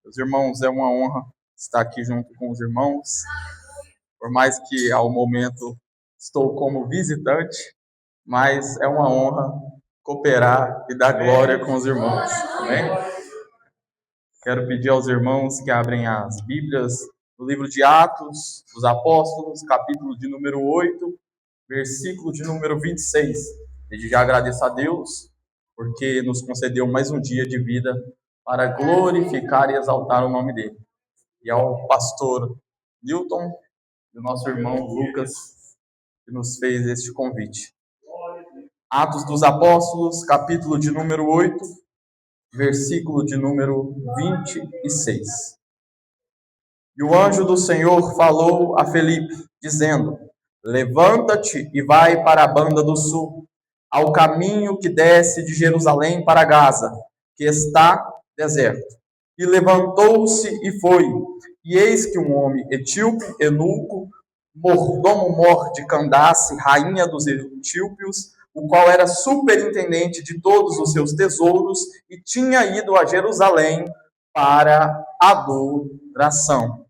Meus irmãos, é uma honra estar aqui junto com os irmãos, por mais que ao momento estou como visitante, mas é uma honra cooperar e dar glória com os irmãos, amém? Quero pedir aos irmãos que abrem as Bíblias no livro de Atos dos Apóstolos, capítulo de número 8, versículo de número 26. Desde já agradeço a Deus, porque nos concedeu mais um dia de vida para glorificar e exaltar o nome dele. E ao pastor Newton e o nosso irmão Lucas, que nos fez este convite. Atos dos Apóstolos, capítulo de número 8, versículo de número 26. E o anjo do Senhor falou a Felipe, dizendo: levanta-te e vai para a banda do sul, ao caminho que desce de Jerusalém para Gaza, que está deserto. E levantou-se e foi. E eis que um homem etíope, eunuco, mordomo-mor de Candace, rainha dos etíopes, o qual era superintendente de todos os seus tesouros, e tinha ido a Jerusalém para adoração.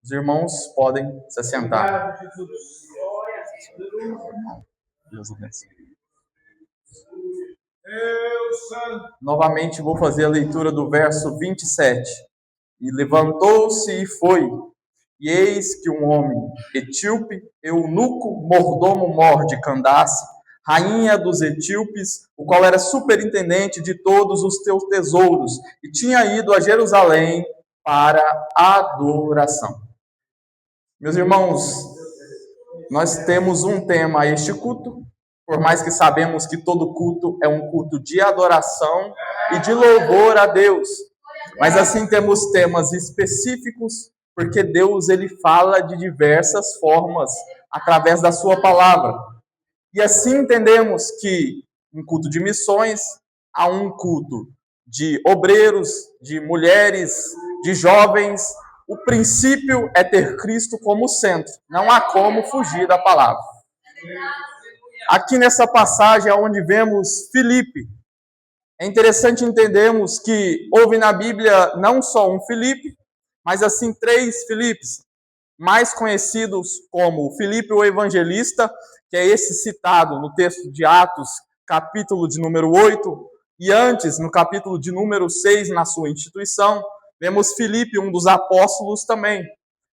Os irmãos podem se assentar. Deus abençoe. Novamente vou fazer a leitura do verso 27. E levantou-se e foi. E eis que um homem etíope, eunuco, mordomo-mor de Candace, rainha dos etíopes, o qual era superintendente de todos os teus tesouros, e tinha ido a Jerusalém para adoração. Meus irmãos, nós temos um tema a este culto, por mais que sabemos que todo culto é um culto de adoração e de louvor a Deus. Mas assim temos temas específicos, porque Deus ele fala de diversas formas através da sua palavra. E assim entendemos que um culto de missões há um culto de obreiros, de mulheres, de jovens. O princípio é ter Cristo como centro. Não há como fugir da palavra. Aqui nessa passagem é onde vemos Filipe. É interessante entendermos que houve na Bíblia não só um Filipe, mas assim 3 Filipes, mais conhecidos como Filipe o Evangelista, que é esse citado no texto de Atos, capítulo de número 8, e antes, no capítulo de número 6, na sua instituição, vemos Filipe, um dos apóstolos também.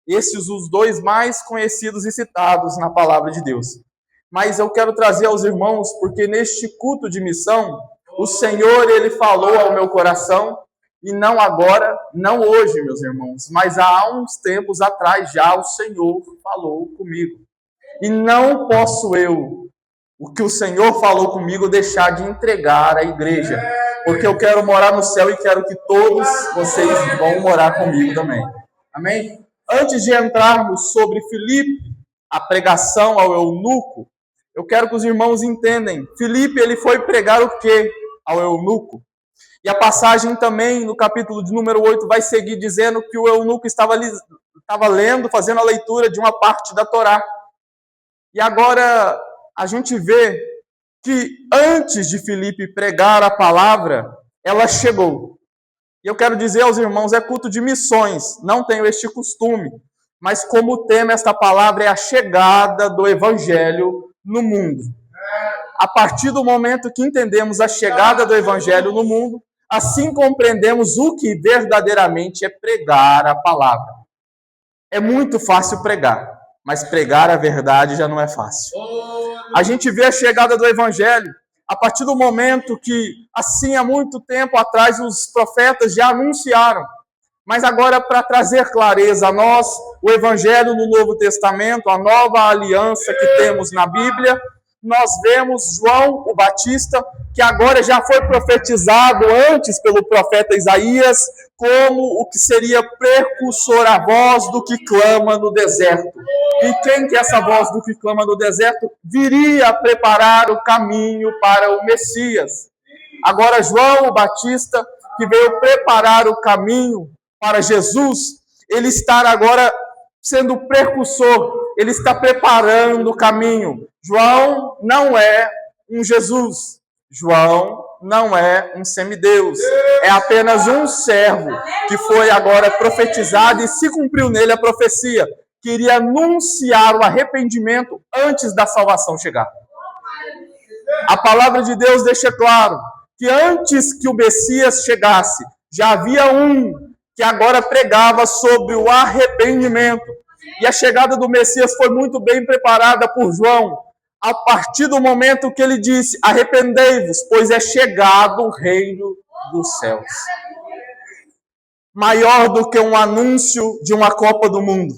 Esses os 2 mais conhecidos e citados na palavra de Deus. Mas eu quero trazer aos irmãos, porque neste culto de missão, o Senhor, ele falou ao meu coração, e não agora, não hoje, meus irmãos, mas há uns tempos atrás já o Senhor falou comigo. E não posso eu, o que o Senhor falou comigo, deixar de entregar à igreja, porque eu quero morar no céu e quero que todos vocês vão morar comigo também. Amém? Antes de entrarmos sobre Filipe, a pregação ao eunuco, eu quero que os irmãos entendam. Filipe, ele foi pregar o quê ao eunuco? E a passagem também, no capítulo de número 8, vai seguir dizendo que o eunuco estava lendo, fazendo a leitura de uma parte da Torá. E agora a gente vê que antes de Filipe pregar a palavra, ela chegou. E eu quero dizer aos irmãos, é culto de missões, não tenho este costume. Mas como o tema esta palavra é a chegada do Evangelho no mundo. A partir do momento que entendemos a chegada do Evangelho no mundo, assim compreendemos o que verdadeiramente é pregar a palavra. É muito fácil pregar, mas pregar a verdade já não é fácil. A gente vê a chegada do Evangelho a partir do momento que, assim, há muito tempo atrás, os profetas já anunciaram. Mas agora, para trazer clareza a nós, o Evangelho no Novo Testamento, a nova aliança que temos na Bíblia, nós vemos João, o Batista, que agora já foi profetizado antes pelo profeta Isaías, como o que seria precursor, a voz do que clama no deserto. E quem que é essa voz do que clama no deserto? Viria a preparar o caminho para o Messias. Agora João, o Batista, que veio preparar o caminho para Jesus, ele está agora sendo precursor, ele está preparando o caminho. João não é um Jesus. João não é um semideus, é apenas um servo que foi agora profetizado e se cumpriu nele a profecia, que iria anunciar o arrependimento antes da salvação chegar. A palavra de Deus deixa claro que antes que o Messias chegasse, já havia um que agora pregava sobre o arrependimento. E a chegada do Messias foi muito bem preparada por João, a partir do momento que ele disse: arrependei-vos, pois é chegado o reino dos céus. Maior do que um anúncio de uma Copa do Mundo.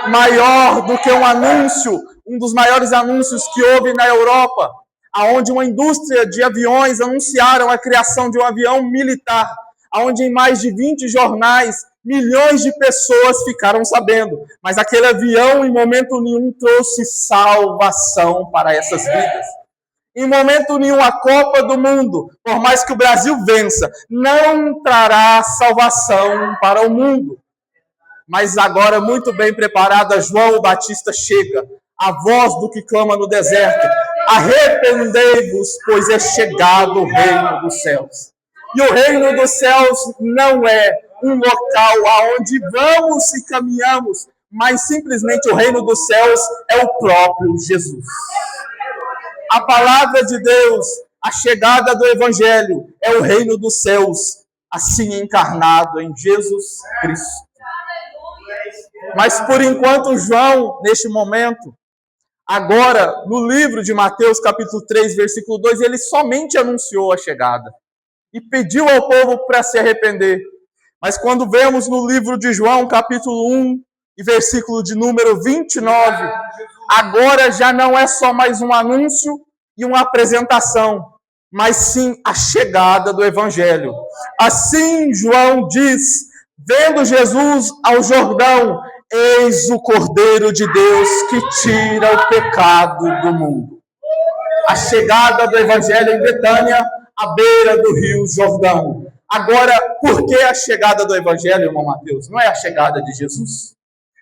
Maior do que um anúncio, um dos maiores anúncios que houve na Europa, aonde uma indústria de aviões anunciaram a criação de um avião militar, aonde em mais de 20 jornais, milhões de pessoas ficaram sabendo. Mas aquele avião, em momento nenhum, trouxe salvação para essas vidas. Em momento nenhum, a Copa do Mundo, por mais que o Brasil vença, não trará salvação para o mundo. Mas agora, muito bem preparada, João Batista chega, a voz do que clama no deserto: arrependei-vos, pois é chegado o reino dos céus. E o reino dos céus não é um local aonde vamos e caminhamos, mas simplesmente o reino dos céus é o próprio Jesus. A palavra de Deus, a chegada do Evangelho, é o reino dos céus, assim encarnado em Jesus Cristo. Mas por enquanto João, neste momento, agora no livro de Mateus capítulo 3, versículo 2, ele somente anunciou a chegada e pediu ao povo para se arrepender. Mas quando vemos no livro de João capítulo 1 e versículo de número 29, agora já não é só mais um anúncio e uma apresentação, mas sim a chegada do Evangelho. Assim João diz, vendo Jesus ao Jordão: eis o Cordeiro de Deus que tira o pecado do mundo. A chegada do Evangelho em Betânia, à beira do rio Jordão. Agora, por que a chegada do Evangelho, irmão Mateus? Não é a chegada de Jesus?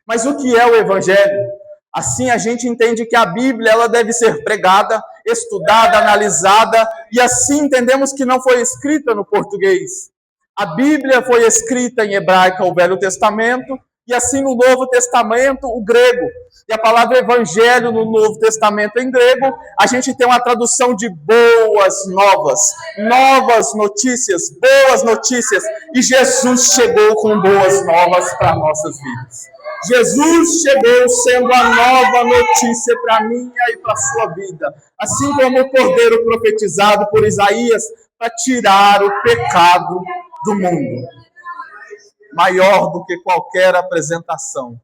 Mas o que é o Evangelho? Assim a gente entende que a Bíblia ela deve ser pregada, estudada, analisada, e assim entendemos que não foi escrita no português. A Bíblia foi escrita em hebraico, o Velho Testamento, e assim no Novo Testamento, o grego. E a palavra evangelho no Novo Testamento em grego, a gente tem uma tradução de boas novas, novas notícias, boas notícias. E Jesus chegou com boas novas para nossas vidas. Jesus chegou sendo a nova notícia para a minha e para a sua vida. Assim como o Cordeiro profetizado por Isaías para tirar o pecado do mundo. Maior do que qualquer apresentação.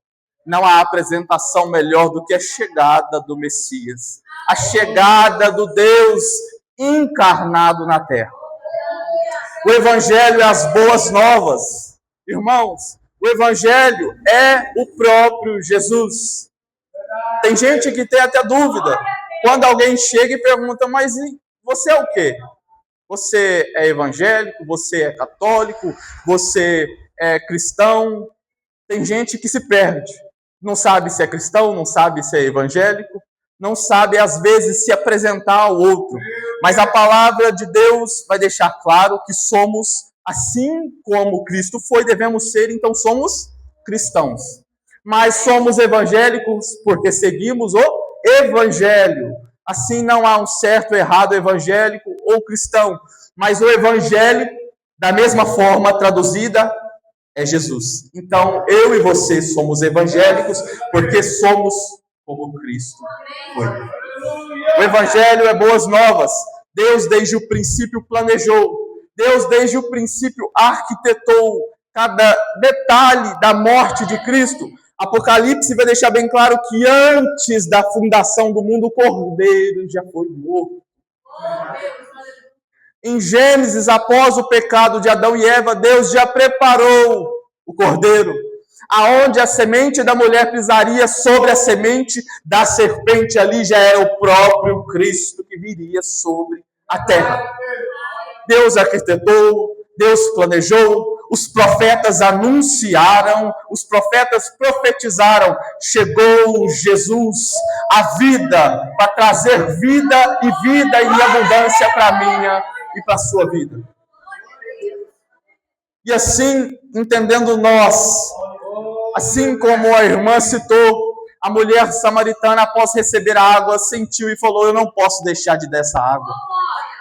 Não há apresentação melhor do que a chegada do Messias. A chegada do Deus encarnado na terra. O Evangelho é as boas novas. Irmãos, o Evangelho é o próprio Jesus. Tem gente que tem até dúvida. Quando alguém chega e pergunta: mas você é o quê? Você é evangélico? Você é católico? Você é cristão? Tem gente que se perde. Não sabe se é cristão, não sabe se é evangélico, não sabe, às vezes, se apresentar ao outro. Mas a palavra de Deus vai deixar claro que somos, assim como Cristo foi, devemos ser, então somos cristãos. Mas somos evangélicos porque seguimos o Evangelho. Assim não há um certo ou errado evangélico ou cristão, mas o Evangelho, da mesma forma traduzida, é Jesus. Então, eu e você somos evangélicos porque somos como Cristo foi. O Evangelho é boas novas. Deus, desde o princípio, planejou. Deus, desde o princípio, arquitetou cada detalhe da morte de Cristo. Apocalipse vai deixar bem claro que antes da fundação do mundo, o Cordeiro já foi morto. Em Gênesis, após o pecado de Adão e Eva, Deus já preparou o Cordeiro, aonde a semente da mulher pisaria sobre a semente da serpente, ali já era o próprio Cristo que viria sobre a terra. Deus arquitetou, Deus planejou, os profetas anunciaram, os profetas profetizaram, chegou Jesus, a vida, para trazer vida e vida em abundância para a minha e para a sua vida. E assim, entendendo nós, assim como a irmã citou, a mulher samaritana, após receber a água, sentiu e falou: eu não posso deixar de dar essa água.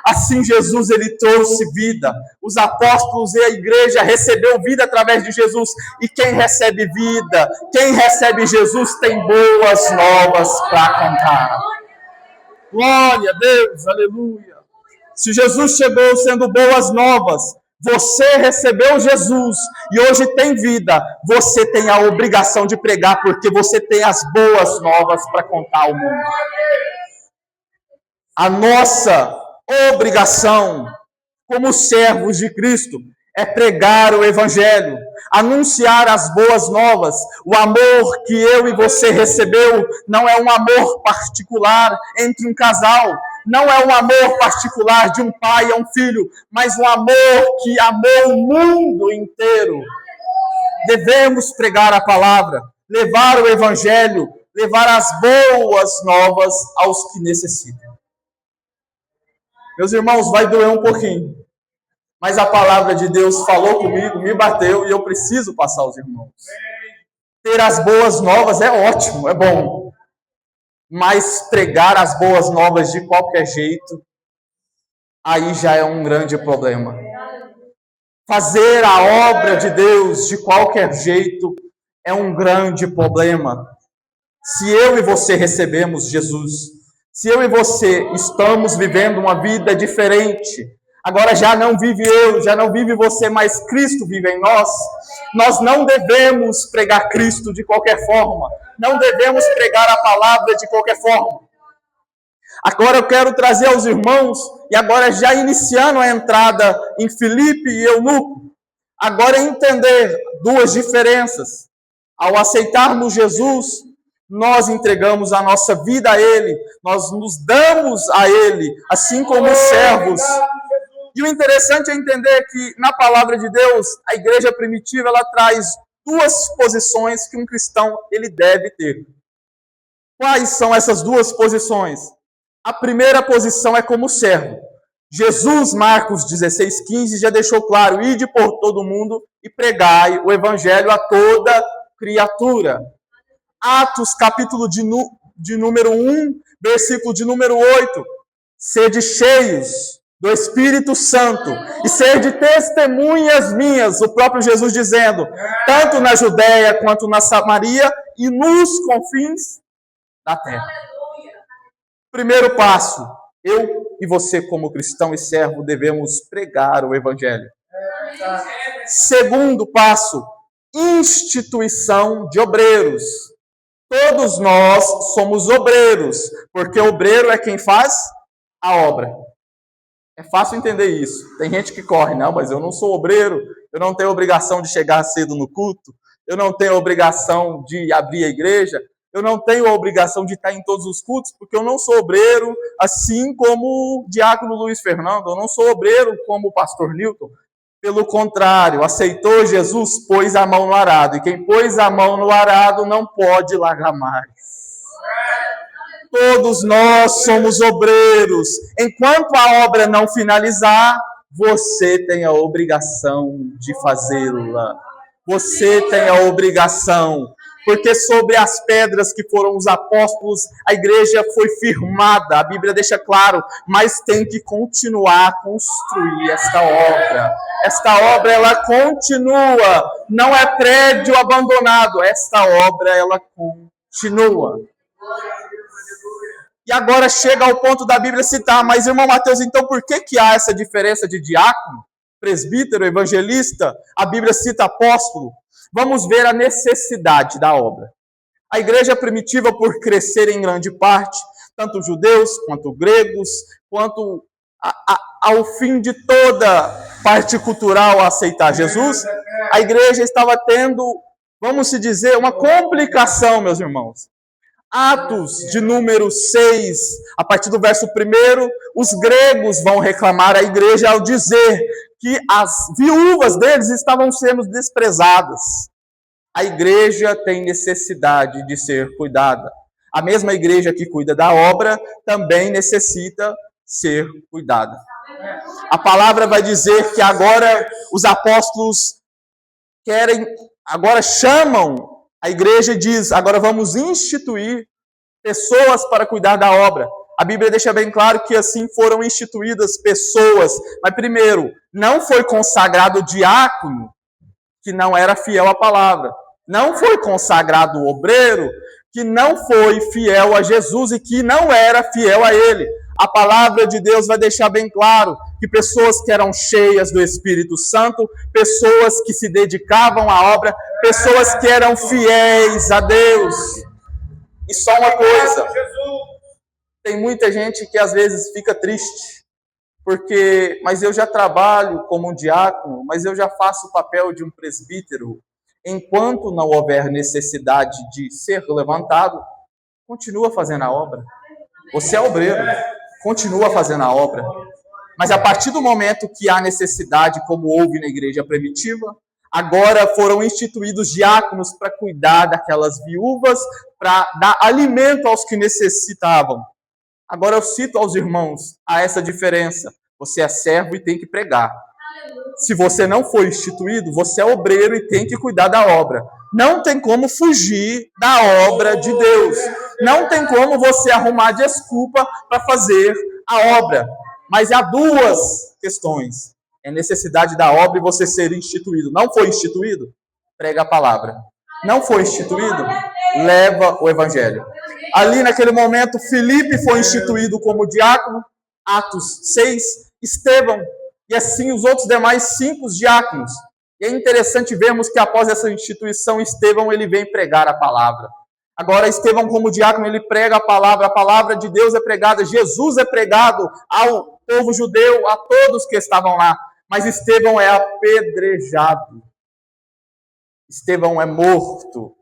Assim Jesus, ele trouxe vida. Os apóstolos e a igreja recebeu vida através de Jesus. E quem recebe vida, quem recebe Jesus, tem boas novas para contar. Glória a Deus, aleluia. Se Jesus chegou sendo boas novas, você recebeu Jesus e hoje tem vida, você tem a obrigação de pregar, porque você tem as boas novas para contar ao mundo. A nossa obrigação como servos de Cristo é pregar o Evangelho, anunciar as boas novas. O amor que eu e você recebeu não é um amor particular entre um casal, não é um amor particular de um pai a um filho, mas um amor que amou o mundo inteiro. Devemos pregar a palavra, levar o Evangelho, levar as boas novas aos que necessitam. Meus irmãos, vai doer um pouquinho, mas a palavra de Deus falou comigo, me bateu e eu preciso passar aos irmãos. Ter as boas novas é ótimo, é bom, mas pregar as boas novas de qualquer jeito, aí já é um grande problema. Fazer a obra de Deus de qualquer jeito é um grande problema. Se eu e você recebemos Jesus, se eu e você estamos vivendo uma vida diferente, agora já não vive eu, já não vive você, mas Cristo vive em nós, nós não devemos pregar Cristo de qualquer forma, não devemos pregar a palavra de qualquer forma. Agora eu quero trazer aos irmãos, e agora já iniciando a entrada em Filipe e Eunuco, agora entender duas diferenças. Ao aceitarmos Jesus, nós entregamos a nossa vida a Ele, nós nos damos a Ele, assim como os servos. E o interessante é entender que na palavra de Deus, a igreja primitiva, ela traz duas posições que um cristão ele deve ter. Quais são essas duas posições? A primeira posição é como servo. Jesus, Marcos 16:15, já deixou claro: ide por todo mundo e pregai o evangelho a toda criatura. Atos, capítulo de número 1, versículo de número 8. Sede cheios do Espírito Santo e sede testemunhas minhas, o próprio Jesus dizendo, tanto na Judéia quanto na Samaria e nos confins da terra. Primeiro passo, eu e você como cristão e servo devemos pregar o Evangelho. Segundo passo, instituição de obreiros. Todos nós somos obreiros, porque obreiro é quem faz a obra. É fácil entender isso. Tem gente que corre, não, mas eu não sou obreiro, eu não tenho obrigação de chegar cedo no culto, eu não tenho obrigação de abrir a igreja, eu não tenho a obrigação de estar em todos os cultos, porque eu não sou obreiro, assim como o diácono Luiz Fernando, eu não sou obreiro como o pastor Newton. Pelo contrário, aceitou Jesus, pôs a mão no arado. E quem pôs a mão no arado não pode largar mais. Todos nós somos obreiros. Enquanto a obra não finalizar, você tem a obrigação de fazê-la. Você tem a obrigação. Porque sobre as pedras que foram os apóstolos, a igreja foi firmada. A Bíblia deixa claro, mas tem que continuar a construir esta obra. Esta obra, ela continua. Não é prédio abandonado. Esta obra, ela continua. E agora chega ao ponto da Bíblia citar, mas irmão Mateus, então por que há essa diferença de diácono, presbítero, evangelista? A Bíblia cita apóstolo. Vamos ver a necessidade da obra. A igreja primitiva, por crescer em grande parte, tanto judeus quanto gregos, quanto ao fim de toda parte cultural a aceitar Jesus, a igreja estava tendo, vamos se dizer, uma complicação, meus irmãos. Atos de número 6, a partir do verso 1, os gregos vão reclamar à igreja ao dizer que as viúvas deles estavam sendo desprezadas. A igreja tem necessidade de ser cuidada. A mesma igreja que cuida da obra também necessita ser cuidada. A palavra vai dizer que agora os apóstolos agora chamam a igreja e diz, agora vamos instituir pessoas para cuidar da obra. A Bíblia deixa bem claro que assim foram instituídas pessoas. Mas primeiro, não foi consagrado diácono que não era fiel à palavra. Não foi consagrado o obreiro que não foi fiel a Jesus e que não era fiel a ele. A palavra de Deus vai deixar bem claro que pessoas que eram cheias do Espírito Santo, pessoas que se dedicavam à obra, pessoas que eram fiéis a Deus. E só uma coisa, tem muita gente que às vezes fica triste, mas eu já trabalho como um diácono, mas eu já faço o papel de um presbítero. Enquanto não houver necessidade de ser levantado, continua fazendo a obra. Você é obreiro, continua fazendo a obra. Mas a partir do momento que há necessidade, como houve na igreja primitiva, agora foram instituídos diáconos para cuidar daquelas viúvas, para dar alimento aos que necessitavam. Agora eu cito aos irmãos, há essa diferença. Você é servo e tem que pregar. Se você não for instituído, você é obreiro e tem que cuidar da obra. Não tem como fugir da obra de Deus. Não tem como você arrumar desculpa para fazer a obra. Mas há duas questões. É necessidade da obra e você ser instituído. Não foi instituído? Prega a palavra. Não foi instituído? Leva o evangelho. Ali naquele momento, Filipe foi instituído como diácono. Atos 6. Estevão. E assim os outros demais 5 diáconos. E é interessante vermos que após essa instituição, Estevão ele vem pregar a palavra. Agora, Estevão como diácono, ele prega a palavra de Deus é pregada, Jesus é pregado ao povo judeu, a todos que estavam lá. Mas Estevão é apedrejado. Estevão é morto.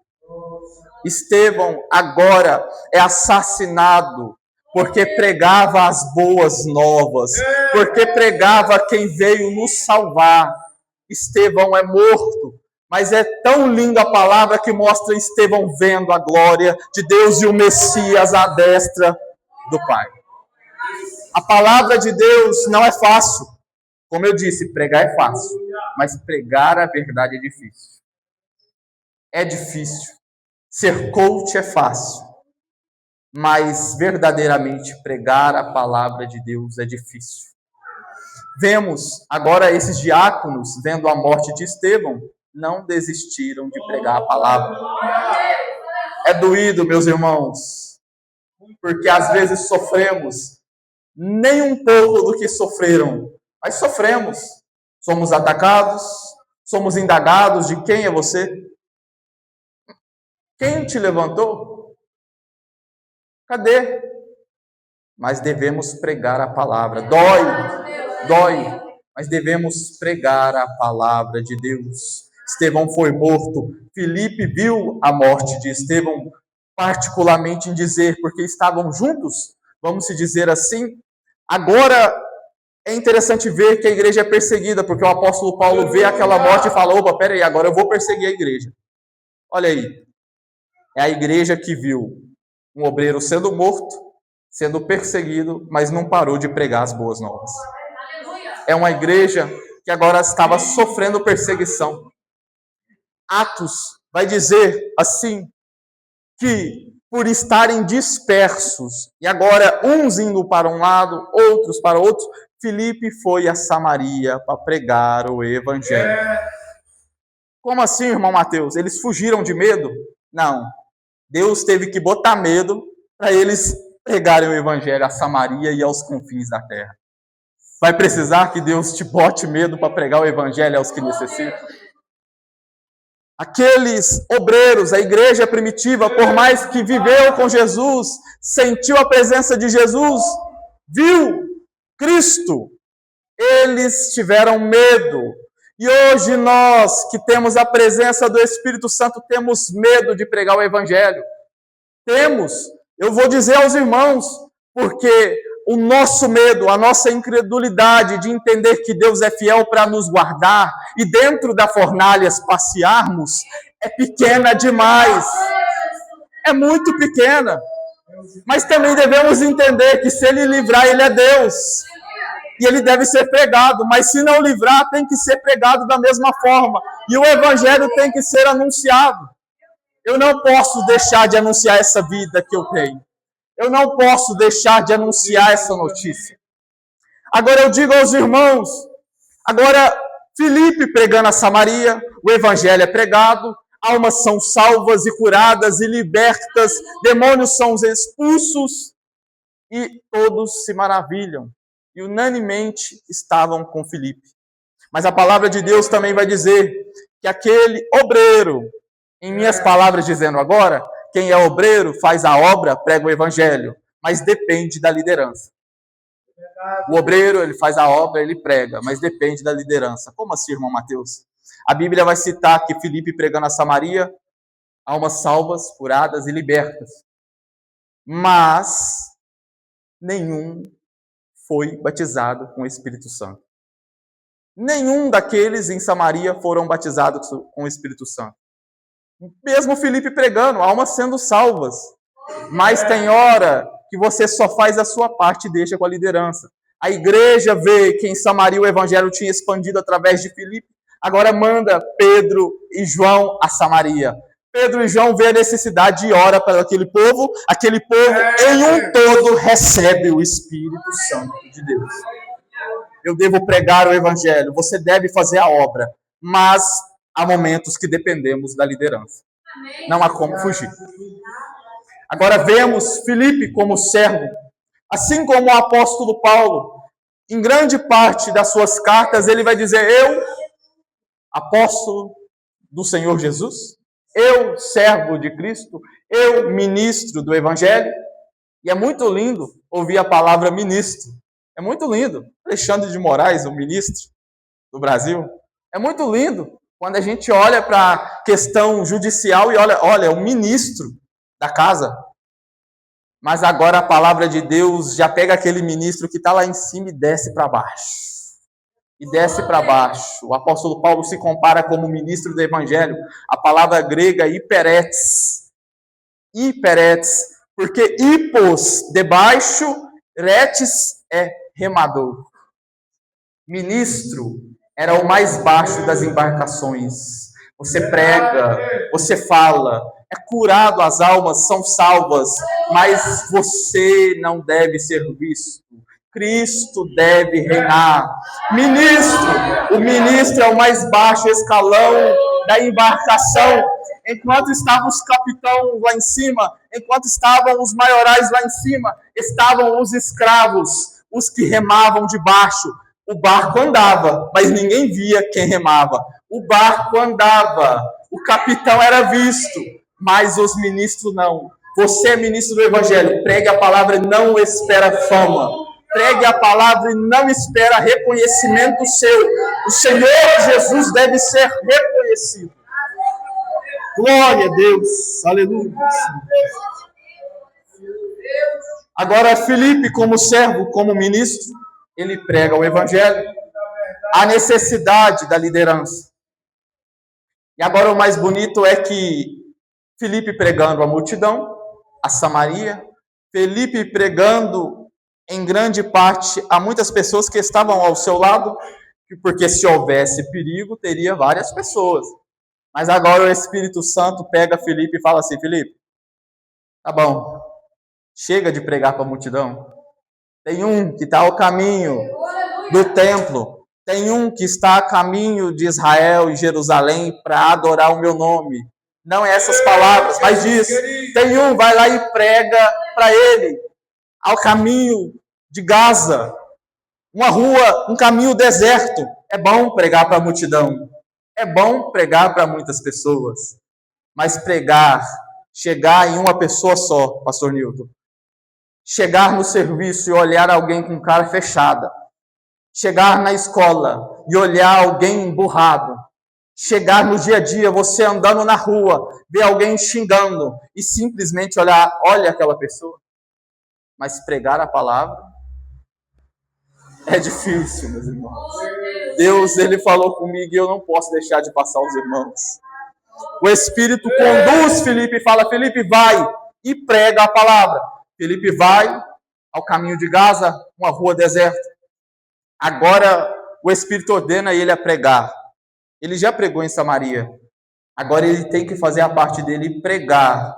Estevão agora é assassinado. Porque pregava as boas novas, porque pregava quem veio nos salvar. Estevão é morto, mas é tão linda a palavra que mostra Estevão vendo a glória de Deus e o Messias à destra do Pai. A palavra de Deus não é fácil. Como eu disse, pregar é fácil, mas pregar a verdade é difícil. É difícil. Ser coach é fácil. Mas verdadeiramente pregar a palavra de Deus é difícil. Vemos agora esses diáconos, vendo a morte de Estevão, não desistiram de pregar a palavra. É doído, meus irmãos, porque às vezes sofremos nem um pouco do que sofreram, mas sofremos. Somos atacados, somos indagados de quem é você? Quem te levantou? Cadê? Mas devemos pregar a palavra. Dói, mas devemos pregar a palavra de Deus. Estevão foi morto. Filipe viu a morte de Estevão, particularmente em dizer, porque estavam juntos, vamos se dizer assim. Agora, é interessante ver que a igreja é perseguida, porque o apóstolo Paulo vê aquela morte e fala, opa, peraí, agora eu vou perseguir a igreja. Olha aí, é a igreja que viu um obreiro sendo morto, sendo perseguido, mas não parou de pregar as boas novas. É uma igreja que agora estava sofrendo perseguição. Atos vai dizer assim, que por estarem dispersos, e agora uns indo para um lado, outros para outro, Filipe foi a Samaria para pregar o evangelho. Como assim, irmão Mateus? Eles fugiram de medo? Não. Deus teve que botar medo para eles pregarem o evangelho a Samaria e aos confins da terra. Vai precisar que Deus te bote medo para pregar o evangelho aos que necessitam? Aqueles obreiros, a igreja primitiva, por mais que viveu com Jesus, sentiu a presença de Jesus, viu Cristo, eles tiveram medo. E hoje nós, que temos a presença do Espírito Santo, temos medo de pregar o evangelho. Temos. Eu vou dizer aos irmãos, porque o nosso medo, a nossa incredulidade de entender que Deus é fiel para nos guardar e dentro da fornalha passearmos, é pequena demais. É muito pequena. Mas também devemos entender que se Ele livrar, Ele é Deus. e ele deve ser pregado, mas se não livrar, tem que ser pregado da mesma forma, e o evangelho tem que ser anunciado. Eu não posso deixar de anunciar essa vida que eu tenho. Eu não posso deixar de anunciar essa notícia. Agora eu digo aos irmãos, agora Filipe pregando a Samaria, o evangelho é pregado, almas são salvas e curadas e libertas, demônios são expulsos e todos se maravilham. E unanimemente estavam com Filipe. Mas a palavra de Deus também vai dizer que aquele obreiro, em minhas palavras dizendo agora, quem é obreiro faz a obra, prega o evangelho, mas depende da liderança. O obreiro, ele faz a obra, ele prega, mas depende da liderança. Como assim, irmão Mateus? A Bíblia vai citar que Filipe pregando a Samaria, almas salvas, curadas e libertas. Mas nenhum foi batizado com o Espírito Santo. Nenhum daqueles em Samaria foram batizados com o Espírito Santo. Mesmo Filipe pregando, almas sendo salvas. Mas tem hora que você só faz a sua parte e deixa com a liderança. A igreja vê que em Samaria o evangelho tinha expandido através de Filipe, agora manda Pedro e João a Samaria. Pedro e João vê a necessidade e ora para aquele povo em um todo recebe o Espírito Santo de Deus. Eu devo pregar o evangelho, você deve fazer a obra, mas há momentos que dependemos da liderança. Não há como fugir. Agora vemos Filipe como servo, assim como o apóstolo Paulo, em grande parte das suas cartas, ele vai dizer: eu, apóstolo do Senhor Jesus, eu, servo de Cristo, eu, ministro do Evangelho. E é muito lindo ouvir a palavra ministro. É muito lindo. Alexandre de Moraes, o ministro do Brasil. É muito lindo quando a gente olha para a questão judicial e olha, o ministro da casa. Mas agora a palavra de Deus já pega aquele ministro que está lá em cima e desce para baixo. E desce para baixo. O apóstolo Paulo se compara como ministro do Evangelho. A palavra grega hiperetes. Hiperetes. Porque hipos, debaixo, retes é remador. Ministro era o mais baixo das embarcações. Você prega, você fala, é curado, as almas são salvas, mas você não deve ser visto. Cristo deve reinar. Ministro, o ministro é o mais baixo escalão da embarcação. Enquanto estavam os capitães lá em cima, enquanto estavam os maiorais lá em cima, estavam os escravos, os que remavam de baixo. O barco andava, mas ninguém via quem remava. O barco andava, o capitão era visto, mas os ministros não. Você é ministro do Evangelho, pregue a palavra e não espera fama. Pregue a palavra e não espera reconhecimento seu. O Senhor Jesus deve ser reconhecido. Glória a Deus. Aleluia. Agora, Filipe, como servo, como ministro, ele prega o Evangelho, a necessidade da liderança. E agora o mais bonito é que Filipe pregando a multidão, a Samaria, Filipe pregando em grande parte a muitas pessoas que estavam ao seu lado, porque se houvesse perigo, teria várias pessoas. Mas agora o Espírito Santo pega Filipe e fala assim: Filipe, tá bom, chega de pregar para a multidão. Tem um que está ao caminho do templo. Tem um que está a caminho de Israel e Jerusalém para adorar o meu nome. Não é essas palavras, mas diz: tem um, vai lá e prega para ele, ao caminho de Gaza, uma rua, um caminho deserto. É bom pregar para a multidão. É bom pregar para muitas pessoas. Mas pregar, chegar em uma pessoa só, pastor Nilton. Chegar no serviço e olhar alguém com cara fechada. Chegar na escola e olhar alguém emburrado. Chegar no dia a dia, você andando na rua, ver alguém xingando e simplesmente olha aquela pessoa. Mas pregar a palavra é difícil, meus irmãos. Deus, ele falou comigo e eu não posso deixar de passar aos irmãos. O Espírito conduz Filipe e fala: Filipe, vai e prega a palavra. Filipe vai ao caminho de Gaza, uma rua deserta. Agora o Espírito ordena ele a pregar. Ele já pregou em Samaria. Agora ele tem que fazer a parte dele e pregar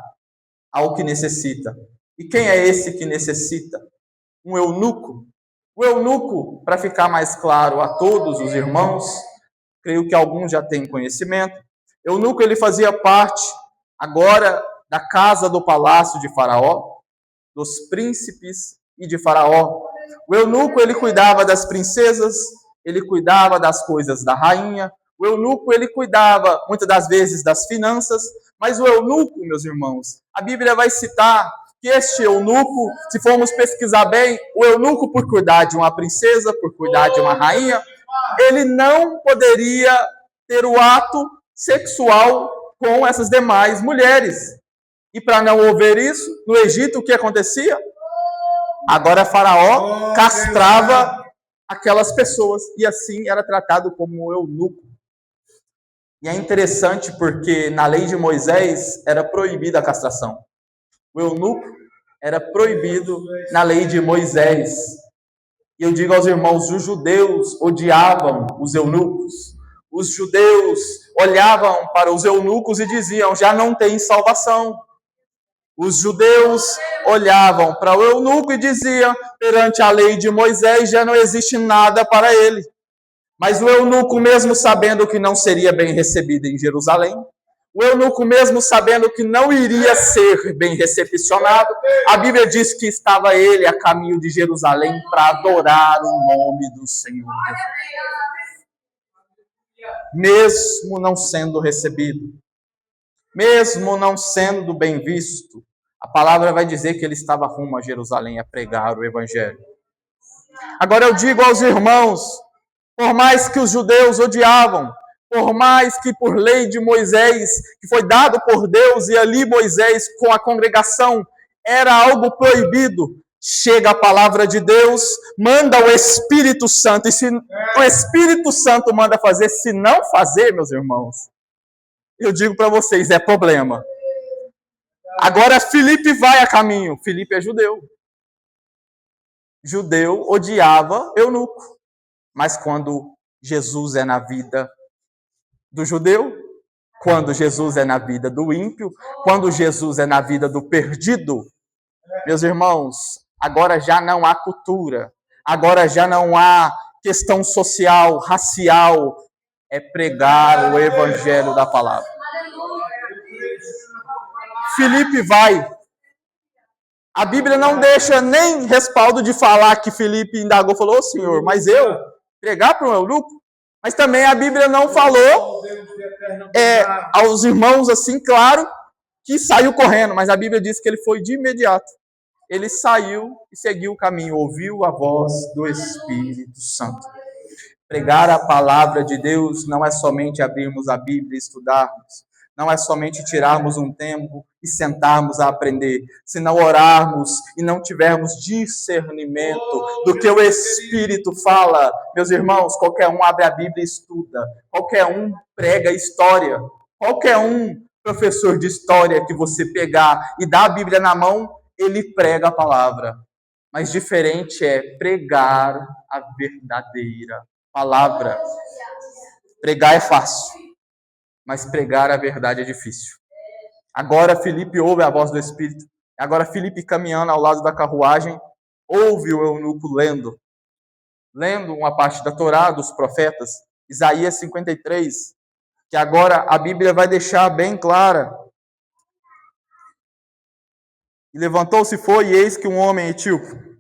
ao que necessita. E quem é esse que necessita? Um eunuco. O eunuco, para ficar mais claro a todos os irmãos, creio que alguns já têm conhecimento, eunuco ele fazia parte agora da casa do palácio de Faraó, dos príncipes e de Faraó. O eunuco ele cuidava das princesas, ele cuidava das coisas da rainha, o eunuco ele cuidava muitas das vezes das finanças, mas o eunuco, meus irmãos, a Bíblia vai citar que este eunuco, se formos pesquisar bem, o eunuco por cuidar de uma princesa, por cuidar de uma rainha, ele não poderia ter o ato sexual com essas demais mulheres. E para não haver isso, no Egito o que acontecia? Agora Faraó castrava aquelas pessoas e assim era tratado como eunuco. E é interessante porque na lei de Moisés era proibida a castração. O eunuco era proibido na lei de Moisés. E eu digo aos irmãos, os judeus odiavam os eunucos. Os judeus olhavam para os eunucos e diziam, já não tem salvação. Os judeus olhavam para o eunuco e diziam, perante a lei de Moisés já não existe nada para ele. Mas o eunuco, mesmo sabendo que não seria bem recebido em Jerusalém, o eunuco, mesmo sabendo que não iria ser bem recepcionado, a Bíblia diz que estava ele a caminho de Jerusalém para adorar o nome do Senhor. Mesmo não sendo recebido, mesmo não sendo bem visto, a palavra vai dizer que ele estava rumo a Jerusalém a pregar o Evangelho. Agora eu digo aos irmãos, por mais que os judeus odiavam, por mais que por lei de Moisés, que foi dado por Deus, e ali Moisés com a congregação era algo proibido, chega a palavra de Deus, manda o Espírito Santo, e se o Espírito Santo manda fazer, se não fazer, meus irmãos, eu digo para vocês, é problema. Agora Filipe vai a caminho, Filipe é judeu. Judeu odiava eunuco, mas quando Jesus é na vida do judeu, quando Jesus é na vida do ímpio, quando Jesus é na vida do perdido, meus irmãos, agora já não há cultura, agora já não há questão social, racial, é pregar o evangelho da palavra. Filipe vai. A Bíblia não deixa nem respaldo de falar que Filipe indagou, falou, Senhor, mas eu pregar para um eunuco? Mas também a Bíblia não falou aos irmãos assim, claro, que saiu correndo, mas a Bíblia diz que ele foi de imediato. Ele saiu e seguiu o caminho, ouviu a voz do Espírito Santo. Pregar a palavra de Deus não é somente abrirmos a Bíblia e estudarmos, não é somente tirarmos um tempo e sentarmos a aprender, se não orarmos e não tivermos discernimento do que o Espírito fala. Meus irmãos, qualquer um abre a Bíblia e estuda, qualquer um prega história, qualquer um professor de história que você pegar e dá a Bíblia na mão, ele prega a palavra. Mas diferente é pregar a verdadeira palavra. Pregar é fácil, mas pregar a verdade é difícil. Agora Filipe ouve a voz do Espírito. Agora Filipe caminhando ao lado da carruagem, ouve o eunuco lendo uma parte da Torá, dos profetas, Isaías 53, que agora a Bíblia vai deixar bem clara. E levantou-se e foi, e eis que um homem etíope,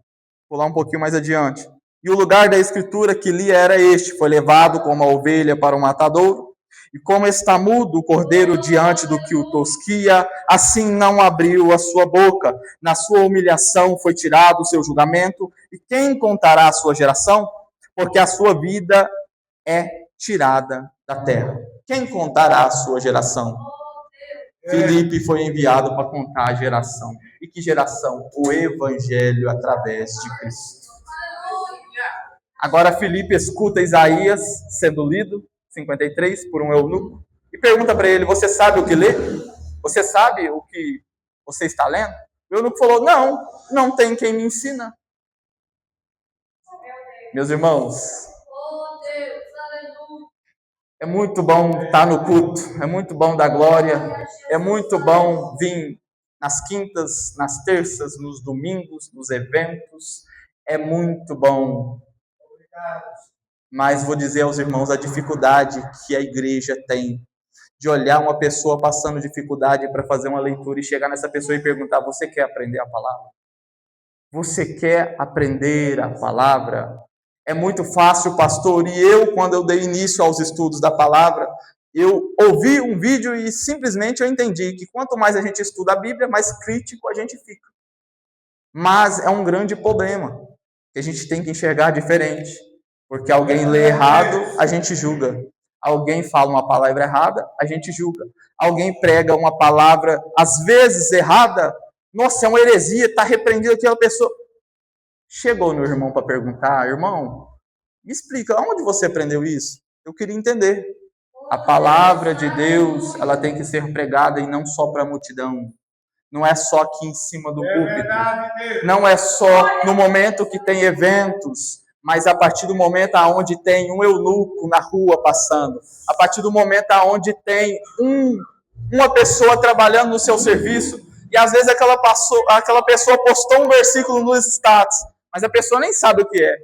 vou lá um pouquinho mais adiante, e o lugar da escritura que lia era este, foi levado como a ovelha para o matadouro, e como está mudo o cordeiro diante do que o tosquia, assim não abriu a sua boca. Na sua humilhação foi tirado o seu julgamento, e quem contará a sua geração? Porque a sua vida é tirada da terra. Quem contará a sua geração? Filipe foi enviado para contar a geração. E que geração? O Evangelho através de Cristo. Agora Filipe escuta Isaías sendo lido, 53, por um eunuco, e pergunta para ele, você sabe o que lê? Você sabe o que você está lendo? O eunuco falou, não tem quem me ensina. Meus irmãos, é muito bom estar no culto, é muito bom dar glória, é muito bom vir nas quintas, nas terças, nos domingos, nos eventos, é muito bom. Mas vou dizer aos irmãos a dificuldade que a igreja tem de olhar uma pessoa passando dificuldade para fazer uma leitura e chegar nessa pessoa e perguntar: você quer aprender a palavra? Você quer aprender a palavra? É muito fácil, pastor, e eu, quando eu dei início aos estudos da palavra, eu ouvi um vídeo e simplesmente eu entendi que quanto mais a gente estuda a Bíblia, mais crítico a gente fica. Mas é um grande problema, que a gente tem que enxergar diferente, porque alguém lê errado, a gente julga. Alguém fala uma palavra errada, a gente julga. Alguém prega uma palavra, às vezes, errada, nossa, é uma heresia, está repreendido aquela pessoa. Chegou no irmão para perguntar: irmão, me explica, onde você aprendeu isso? Eu queria entender. A palavra de Deus, ela tem que ser pregada e não só para a multidão. Não é só aqui em cima do púlpito. Não é só no momento que tem eventos, mas a partir do momento onde tem um eunuco na rua passando, a partir do momento onde tem uma pessoa trabalhando no seu serviço, e às vezes aquela pessoa postou um versículo nos status, mas a pessoa nem sabe o que é.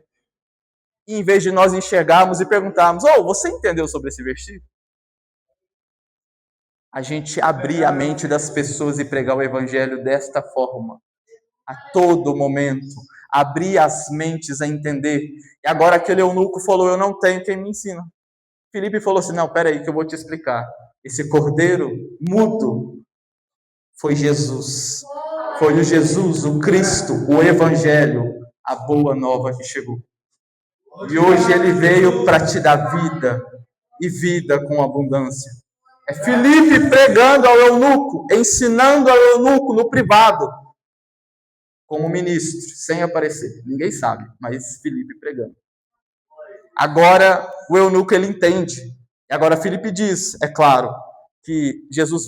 E em vez de nós enxergarmos e perguntarmos: você entendeu sobre esse versículo? A gente abrir a mente das pessoas e pregar o evangelho desta forma, a todo momento, abrir as mentes a entender. E agora aquele eunuco falou: eu não tenho quem me ensina. Filipe falou assim: não, peraí que eu vou te explicar. Esse cordeiro mudo foi Jesus. Foi o Jesus, o Cristo, o evangelho, a boa nova que chegou. E hoje ele veio para te dar vida, e vida com abundância. É Filipe pregando ao eunuco, ensinando ao eunuco no privado, como ministro, sem aparecer. Ninguém sabe, mas Filipe pregando. Agora o eunuco ele entende. E agora Filipe diz, é claro, que Jesus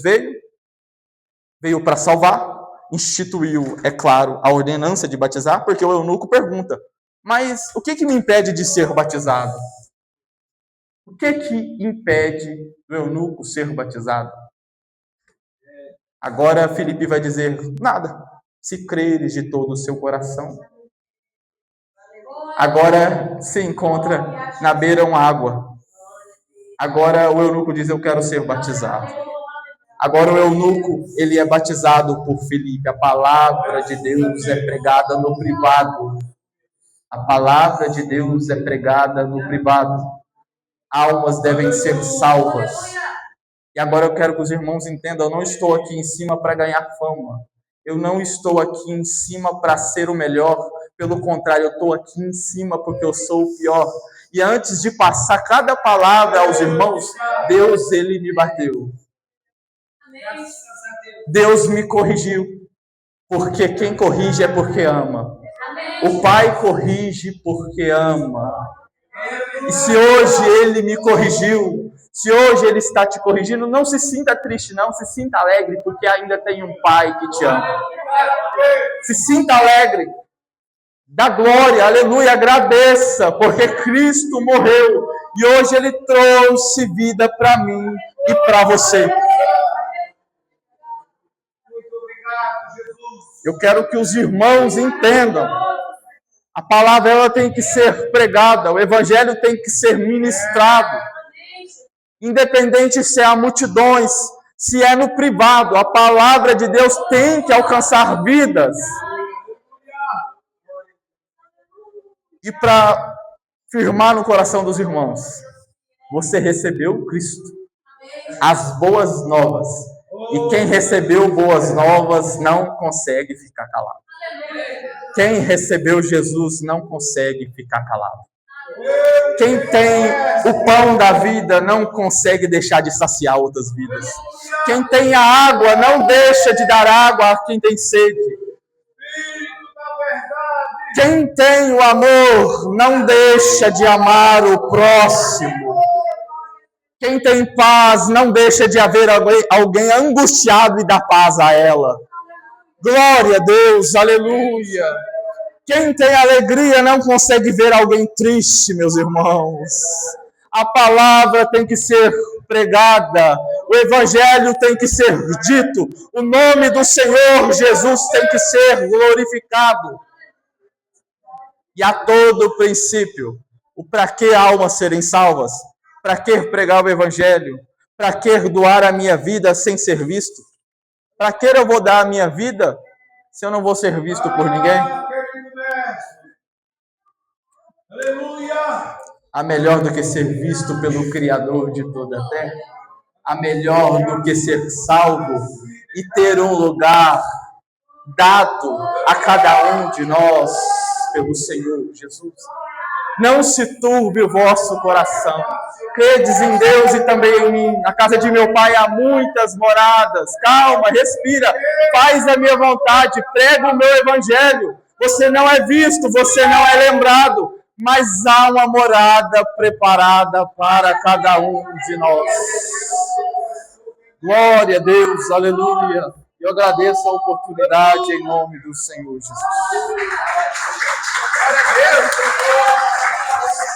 veio para salvar, instituiu, é claro, a ordenança de batizar, porque o eunuco pergunta: mas o que me impede de ser batizado? O que impede do eunuco ser batizado? Agora Filipe vai dizer: nada, se creres de todo o seu coração. Agora se encontra na beira uma água. Agora o eunuco diz: eu quero ser batizado. Agora o eunuco, ele é batizado por Filipe. A palavra de Deus é pregada no privado. A palavra de Deus é pregada no privado. Almas devem ser salvas. E agora eu quero que os irmãos entendam: eu não estou aqui em cima para ganhar fama. Eu não estou aqui em cima para ser o melhor. Pelo contrário, eu estou aqui em cima porque eu sou o pior. E antes de passar cada palavra aos irmãos, Deus, ele me bateu. Deus me corrigiu. Porque quem corrige é porque ama. O Pai corrige porque ama. E se hoje ele me corrigiu, se hoje ele está te corrigindo, não se sinta triste, não, se sinta alegre, porque ainda tem um Pai que te ama. Se sinta alegre, dá glória, aleluia, agradeça, porque Cristo morreu e hoje ele trouxe vida para mim e para você. Eu quero que os irmãos entendam. A palavra ela tem que ser pregada, o evangelho tem que ser ministrado. Independente se é a multidões, se é no privado, a palavra de Deus tem que alcançar vidas. E para firmar no coração dos irmãos, você recebeu Cristo, as boas novas. E quem recebeu boas novas não consegue ficar calado. Quem recebeu Jesus não consegue ficar calado. Quem tem o pão da vida não consegue deixar de saciar outras vidas. Quem tem a água não deixa de dar água a quem tem sede. Quem tem o amor não deixa de amar o próximo. Quem tem paz não deixa de haver alguém angustiado e dar paz a ela. Glória a Deus, aleluia. Quem tem alegria não consegue ver alguém triste, meus irmãos. A palavra tem que ser pregada, o evangelho tem que ser dito, o nome do Senhor Jesus tem que ser glorificado. E a todo princípio, o para que almas serem salvas? Para que pregar o evangelho? Para que doar a minha vida sem ser visto? Para que eu vou dar a minha vida se eu não vou ser visto por ninguém? Aleluia! Há melhor do que ser visto pelo Criador de toda a terra. Há melhor do que ser salvo e ter um lugar dado a cada um de nós pelo Senhor Jesus. Não se turbe o vosso coração. Credes em Deus e também em mim. Na casa de meu Pai há muitas moradas. Calma, respira. Faz a minha vontade. Prega o meu evangelho. Você não é visto, você não é lembrado. Mas há uma morada preparada para cada um de nós. Glória a Deus, aleluia. Eu agradeço a oportunidade em nome do Senhor Jesus. Glória a Deus.